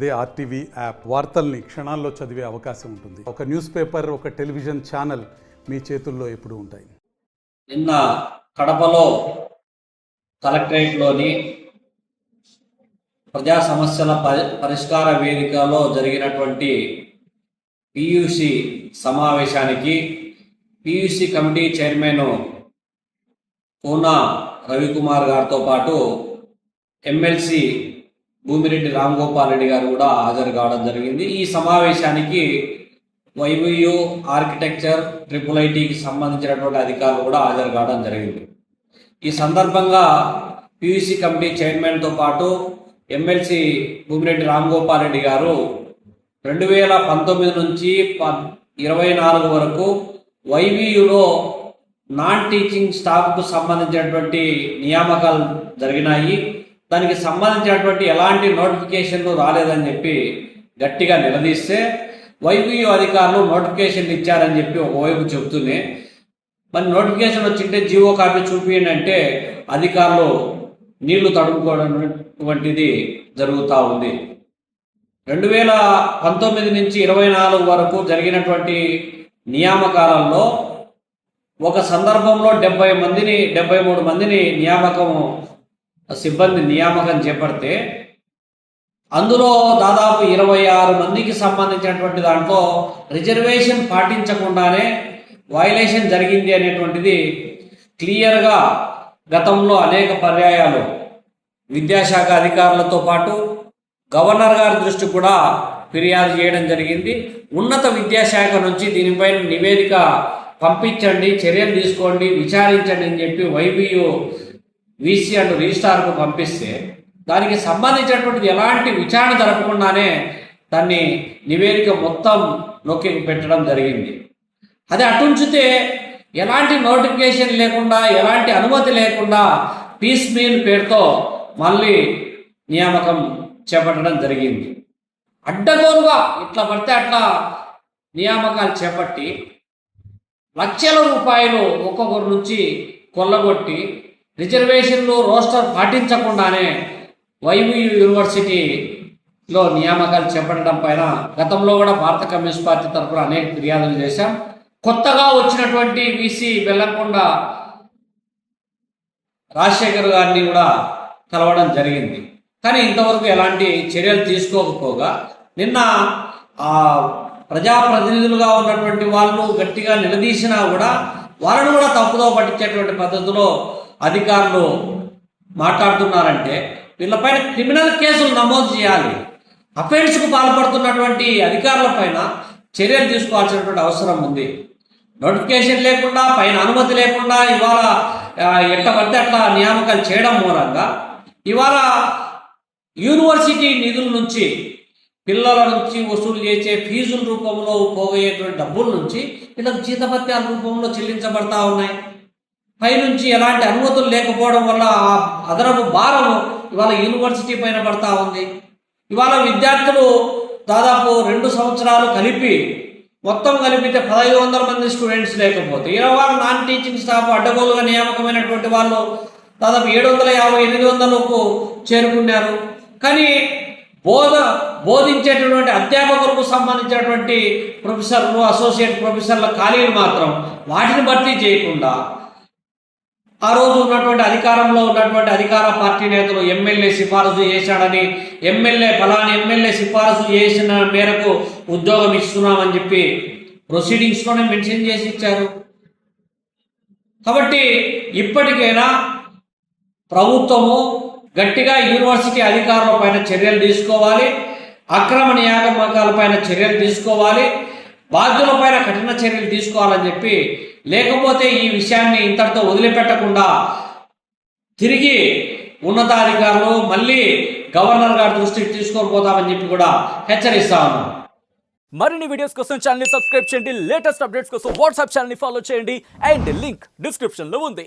అదే RTV app వార్తల్ని క్షణాల్లో చదివే అవకాశం ఉంటుంది. ఒక న్యూస్ పేపర్, ఒక టెలివిజన్ ఛానల్ మీ చేతుల్లో ఎప్పుడూ ఉంటాయి. నిన్న కడపలో కలెక్టరేట్లోని ప్రజా సమస్యల పరిష్కార వేదికలో జరిగినటువంటి పియూసి సమావేశానికి PUC committee chairman Poona Ravikumar గారితో పాటు ఎమ్మెల్సీ భూమిరెడ్డి రాంగోపాల్ రెడ్డి గారు కూడా హాజరు కావడం జరిగింది. ఈ సమావేశానికి వైవియు ఆర్కిటెక్చర్ IIITకి సంబంధించినటువంటి అధికారులు కూడా హాజరు కావడం జరిగింది. ఈ సందర్భంగా పియూసి కమిటీ చైర్మన్తో పాటు ఎమ్మెల్సీ భూమిరెడ్డి రాంగోపాల్ రెడ్డి గారు 2019 నుంచి 24 వరకు వైవియులో నాన్ టీచింగ్ స్టాఫ్కు సంబంధించినటువంటి నియామకాలు జరిగినాయి. దానికి సంబంధించినటువంటి ఎలాంటి నోటిఫికేషన్లు రాలేదని చెప్పి గట్టిగా నిలదీస్తే వైవియు అధికారులు నోటిఫికేషన్లు ఇచ్చారని చెప్పి ఒకవైపు చెబుతూనే మరి నోటిఫికేషన్ వచ్చింటే జీవో కాపీ చూపియండి అంటే అధికారులు నీళ్లు తడుముకోవడం జరుగుతూ ఉంది. 2019 నుంచి 24 వరకు జరిగినటువంటి నియామకాలలో ఒక సందర్భంలో 73 మందిని సిబ్బంది నియామకం చేపడితే అందులో దాదాపు 26 మందికి సంబంధించినటువంటి దాంట్లో రిజర్వేషన్ పాటించకుండానే వయలేషన్ జరిగింది అనేటువంటిది క్లియర్గా గతంలో అనేక పర్యాయాలు విద్యాశాఖ అధికారులతో పాటు గవర్నర్ గారి దృష్టి కూడా ఫిర్యాదు చేయడం జరిగింది. ఉన్నత విద్యాశాఖ నుంచి దీనిపైన నివేదిక పంపించండి, చర్యలు తీసుకోండి, విచారించండి అని చెప్పి వైవియు వీసీ అండ్ రిజిస్ట్రార్కు పంపిస్తే దానికి సంబంధించినటువంటిది ఎలాంటి విచారణ జరపకుండానే దాన్ని నివేదిక మొత్తం నొక్కి పెట్టడం జరిగింది. అది అటుంచితే ఎలాంటి నోటిఫికేషన్ లేకుండా, ఎలాంటి అనుమతి లేకుండా పీస్ మీల్ పేరుతో మళ్ళీ నియామకం చేపట్టడం జరిగింది. అడ్డగోలుగా ఇట్లా పడితే అట్లా నియామకాలు చేపట్టి లక్షల రూపాయలు ఒక్కొక్కరి నుంచి కొల్లగొట్టి రిజర్వేషన్లు రోస్టర్ పాటించకుండానే వైవియు యూనివర్సిటీలో నియామకాలు చేపట్టడం పైన గతంలో కూడా భారత కమ్యూనిస్ట్ పార్టీ తరఫున అనేక ఫిర్యాదులు చేశాం. కొత్తగా వచ్చినటువంటి వీసీ బెల్లంకొండ రాజశేఖర్ గారిని కూడా కలవడం జరిగింది. కానీ ఇంతవరకు ఎలాంటి చర్యలు తీసుకోకపోగా నిన్న ప్రజాప్రతినిధులుగా ఉన్నటువంటి వాళ్ళు గట్టిగా నిలదీసినా కూడా వాళ్ళను కూడా తప్పుదో పట్టించేటువంటి పద్ధతిలో అధికారులు మాట్లాడుతున్నారంటే వీళ్ళపైన క్రిమినల్ కేసులు నమోదు చేయాలి. అఫెన్స్కు పాల్పడుతున్నటువంటి అధికారులపైన చర్యలు తీసుకోవాల్సినటువంటి అవసరం ఉంది. నోటిఫికేషన్ లేకుండా, పైన అనుమతి లేకుండా ఇవాళ ఎట్లా పడితే అట్లా నియామకాలు చేయడం మూలంగా ఇవాళ యూనివర్సిటీ నిధుల నుంచి, పిల్లల నుంచి వసూలు చేసే ఫీజుల రూపంలో పోగయ్యేటువంటి డబ్బుల నుంచి వీళ్ళకి జీతభత్యాల రూపంలో చెల్లించబడతా ఉన్నాయి. పైనుంచి ఎలాంటి అనుమతులు లేకపోవడం వల్ల ఆ అదనపు భారం ఇవాళ యూనివర్సిటీ పైన పడతా ఉంది. ఇవాళ విద్యార్థులు దాదాపు 2 సంవత్సరాలు మొత్తం కలిపితే 1500 మంది స్టూడెంట్స్ లేకపోతే 20 నాన్ టీచింగ్ స్టాఫ్ అడ్డగోలుగా నియామకమైనటువంటి వాళ్ళు దాదాపు 750-800కు చేరుకున్నారు. కానీ బోధించేటటువంటి అధ్యాపకులకు సంబంధించినటువంటి ప్రొఫెసర్లు, అసోసియేట్ ప్రొఫెసర్ల ఖాళీలు మాత్రం వాటిని భర్తీ చేయకుండా ఆ రోజు ఉన్నటువంటి అధికారంలో ఉన్నటువంటి అధికార పార్టీ నేతలు ఎమ్మెల్యే సిఫారసు చేశాడని, ఫలాని ఎమ్మెల్యే సిఫారసు చేసిన మేరకు ఉద్యోగం ఇస్తున్నామని చెప్పి ప్రొసీడింగ్స్లోనే మెన్షన్ చేసి ఇచ్చారు. కాబట్టి ఇప్పటికైనా ప్రభుత్వము గట్టిగా యూనివర్సిటీ అధికారుల పైన చర్యలు తీసుకోవాలి, అక్రమ నియామకాలపైన చర్యలు తీసుకోవాలి, బాధ్యులపైన కఠిన చర్యలు తీసుకోవాలని చెప్పి, లేకపోతే ఈ విషయాన్ని ఇంతటితో వదిలిపెట్టకుండా తిరిగి ఉన్నతాధికారులు మళ్ళీ గవర్నర్ గారి దృష్టికి తీసుకొని పోతామని చెప్పి కూడా హెచ్చరిస్తా ఉన్నాం. మరిన్ని వీడియోస్ కోసం ఛానల్ ని సబ్స్క్రైబ్ చేయండి, లేటెస్ట్ అప్డేట్స్ కోసం వాట్సాప్ ఛానల్ ని ఫాలో చేయండి అండ్ లింక్ డిస్క్రిప్షన్ లో ఉంది.